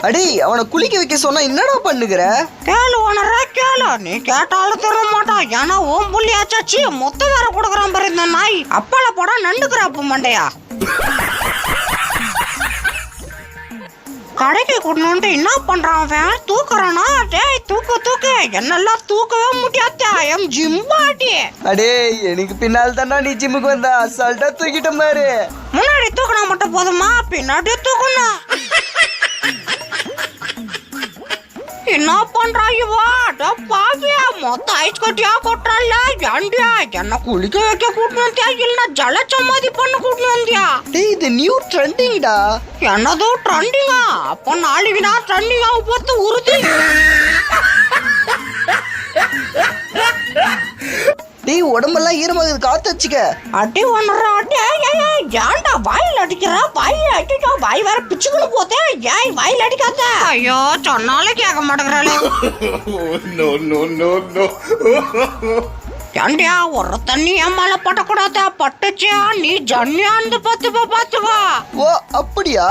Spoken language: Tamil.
அடே அவனை குளிக்க வைக்க சொன்னா என்னடா பண்ணுகிற? கேளு ஓனரா கேளு, நீ கேட்டாலும் தர மாட்டான். ஏன்னா ஓம் புள்ளியாச்சாச்சு மொத்த வேற கொடுக்குறான் பாரு இந்த நாய். அப்பால போடா நண்டுக்கிறாப்பு மண்டையா. கடைக்கு கொண்டு என்ன பண்றான் அவன்? தூக்குறானா? டேய் தூக்கு தூக்கு, என்னெல்லாம் தூக்கவே முடியாத. M gym body. அடே எனக்கு பின்னால் தானே நீ ஜிம்முக்கு வந்தா, அசால்ட்டா தூக்கிட்ட மாதிரி. முன்னாடி தூக்கினா மட்டும் போதுமா, பின்னாடி தூக்கணும். என்ன பண்றா இவா? பாவியா மொத்த ஐஸ் கட்டியா கொட்டுறாள். ஏண்டியா என்ன குளிக்க வைக்க கூட்டினு வந்தியா இல்ல ஜலச்சமாதி பண்ண கூட்டினு வந்தியா? டேய் இது நியூ ட்ரெண்டிங்டா. என்னதோ ட்ரெண்டிங்கா? அப்ப நாளைக்கு நான் ட்ரெண்டிங்கா பார்த்து உறுதி. டேய் உடம்பெல்லாம் ஈரமாகுது, காத்து வச்சுக்க. அடி ஒன்னுறா அடி. ஏன்டா வாயில் அடிக்கிற? வாயில் அடிச்சா வாய் வேற பிச்சுக்குள்ள போதே. ஏன் வாயில் அடிக்காத? ஐயோ சொன்னாலே கேட்க மாட்டேங்கிறாளே. ஏண்டியா ஒரு தண்ணி என் மேல பட்டக்கூடாத, பட்டுச்சியா நீ ஜன்னியாந்து பார்த்துப்பா பார்த்துப்பா. ஓ அப்படியா?